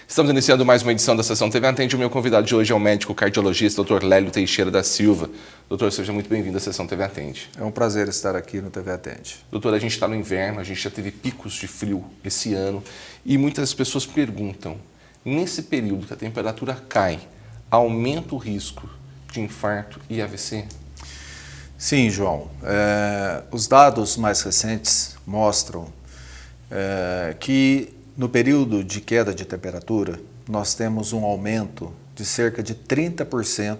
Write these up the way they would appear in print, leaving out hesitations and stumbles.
Estamos iniciando mais uma edição da Sessão TV Atende. O meu convidado de hoje é o médico cardiologista, Dr. Lélio Teixeira da Silva. Doutor, seja muito bem-vindo à Sessão TV Atende. É um prazer estar aqui no TV Atende. Doutor, a gente está no inverno, a gente já teve picos de frio esse ano e muitas pessoas perguntam, nesse período que a temperatura cai, aumenta o risco de infarto e AVC? Sim, João. Os dados mais recentes mostram que no período de queda de temperatura, nós temos um aumento de cerca de 30%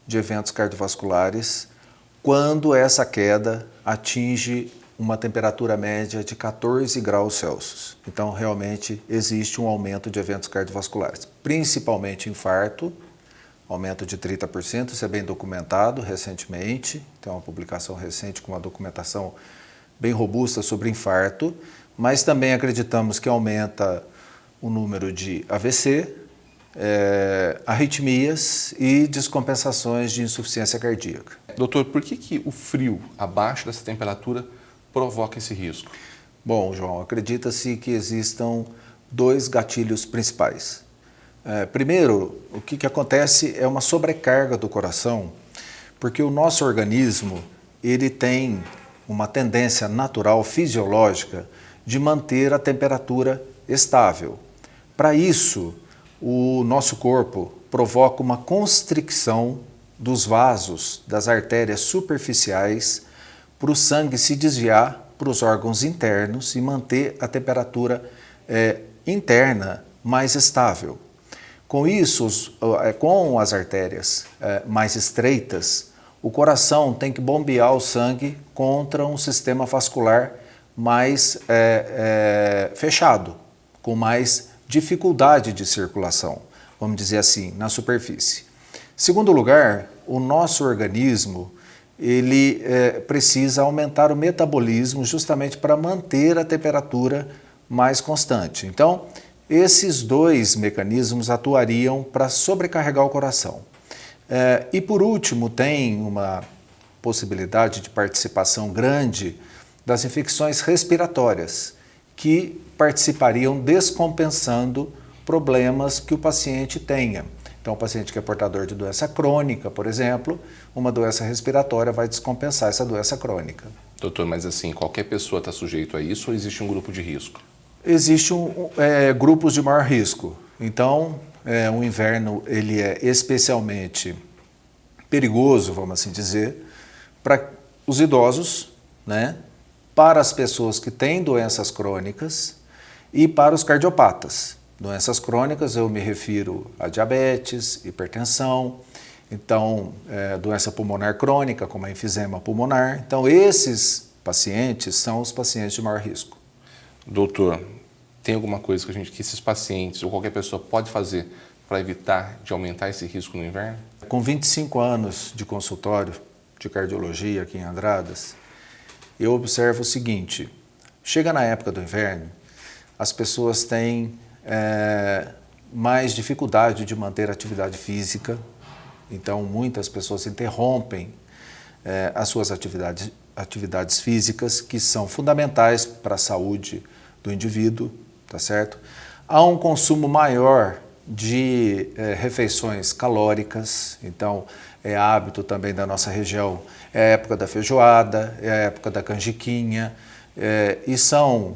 de eventos cardiovasculares quando essa queda atinge uma temperatura média de 14 graus Celsius. Então, realmente, existe um aumento de eventos cardiovasculares, principalmente infarto, aumento de 30%, isso é bem documentado recentemente, tem uma publicação recente com uma documentação bem robusta sobre infarto, mas também acreditamos que aumenta o número de AVC, arritmias e descompensações de insuficiência cardíaca. Doutor, por que o frio abaixo dessa temperatura provoca esse risco? Bom, João, acredita-se que existam dois gatilhos principais. Primeiro, o que acontece é uma sobrecarga do coração, porque o nosso organismo ele tem uma tendência natural, fisiológica, de manter a temperatura estável. Para isso, o nosso corpo provoca uma constricção dos vasos, das artérias superficiais, para o sangue se desviar para os órgãos internos e manter a temperatura interna mais estável. Com isso, com as artérias mais estreitas, o coração tem que bombear o sangue contra um sistema vascular mais fechado, com mais dificuldade de circulação, vamos dizer assim, na superfície. Segundo lugar, o nosso organismo ele precisa aumentar o metabolismo justamente para manter a temperatura mais constante. Então, esses dois mecanismos atuariam para sobrecarregar o coração. E por último, tem uma possibilidade de participação grande das infecções respiratórias, que participariam descompensando problemas que o paciente tenha. Então, o paciente que é portador de doença crônica, por exemplo, uma doença respiratória vai descompensar essa doença crônica. Doutor, mas assim, qualquer pessoa está sujeito a isso ou existe um grupo de risco? Existe grupos de maior risco. Então, o inverno ele é especialmente perigoso, vamos assim dizer, para os idosos, né? Para as pessoas que têm doenças crônicas e para os cardiopatas. Doenças crônicas eu me refiro a diabetes, hipertensão, então doença pulmonar crônica, como a enfisema pulmonar. Então esses pacientes são os pacientes de maior risco. Doutor, tem alguma coisa que esses pacientes ou qualquer pessoa pode fazer para evitar de aumentar esse risco no inverno? Com 25 anos de consultório de cardiologia aqui em Andradas, eu observo o seguinte, chega na época do inverno, as pessoas têm mais dificuldade de manter a atividade física, então muitas pessoas interrompem as suas atividades físicas, que são fundamentais para a saúde do indivíduo, tá certo? Há um consumo maior de refeições calóricas, então é hábito também da nossa região, é a época da feijoada, é a época da canjiquinha, e são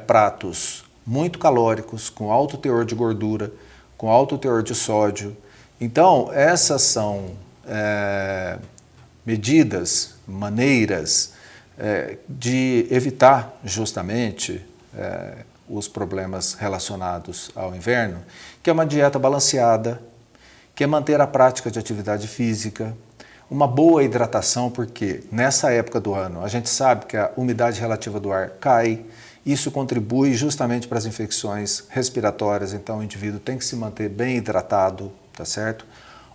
pratos muito calóricos, com alto teor de gordura, com alto teor de sódio. Então, essas são medidas, maneiras de evitar justamente os problemas relacionados ao inverno, que é uma dieta balanceada, que é manter a prática de atividade física, uma boa hidratação, porque nessa época do ano a gente sabe que a umidade relativa do ar cai, isso contribui justamente para as infecções respiratórias, então o indivíduo tem que se manter bem hidratado, tá certo?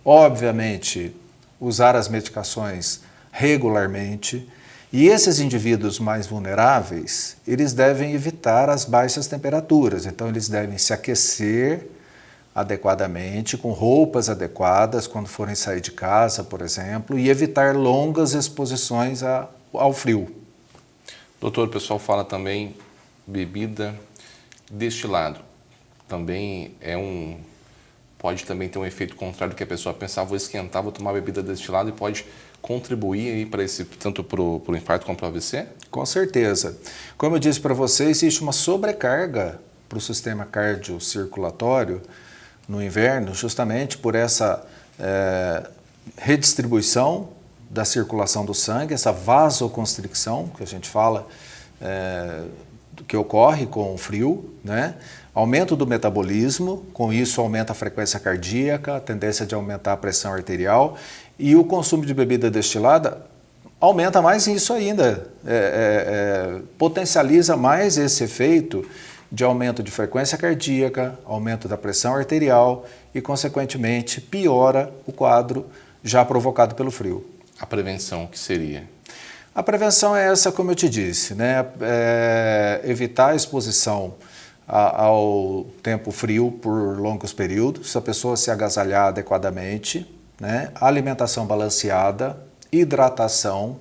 Obviamente, usar as medicações regularmente, e esses indivíduos mais vulneráveis, eles devem evitar as baixas temperaturas, então eles devem se aquecer adequadamente, com roupas adequadas quando forem sair de casa, por exemplo, e evitar longas exposições ao frio. Doutor, o pessoal fala também bebida destilado. Também pode também ter um efeito contrário, que a pessoa pensa, vou esquentar, vou tomar bebida destilada, e pode contribuir aí para tanto para o infarto como para o AVC? Com certeza. Como eu disse para você, existe uma sobrecarga para o sistema cardiocirculatório no inverno, justamente por essa redistribuição da circulação do sangue, essa vasoconstricção que a gente fala, que ocorre com o frio, né? Aumento do metabolismo, com isso aumenta a frequência cardíaca, a tendência de aumentar a pressão arterial, e o consumo de bebida destilada aumenta mais isso ainda, potencializa mais esse efeito de aumento de frequência cardíaca, aumento da pressão arterial e, consequentemente, piora o quadro já provocado pelo frio. A prevenção, que seria? A prevenção é essa, como eu te disse, né? Evitar a exposição ao tempo frio por longos períodos, a pessoa se agasalhar adequadamente, né? Alimentação balanceada, hidratação,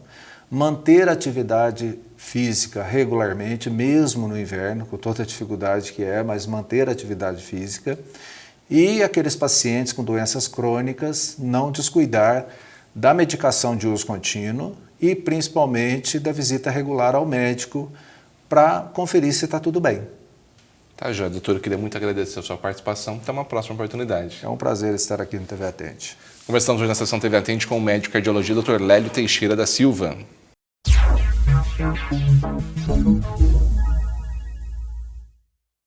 manter atividade física regularmente, mesmo no inverno, com toda a dificuldade que mas manter a atividade física. E aqueles pacientes com doenças crônicas, não descuidar da medicação de uso contínuo e principalmente da visita regular ao médico para conferir se está tudo bem. Tá, já, doutor, eu queria muito agradecer a sua participação. Até uma próxima oportunidade. É um prazer estar aqui no TV Atende. Conversamos hoje na sessão TV Atende com o médico cardiologista Dr. Lélio Teixeira da Silva.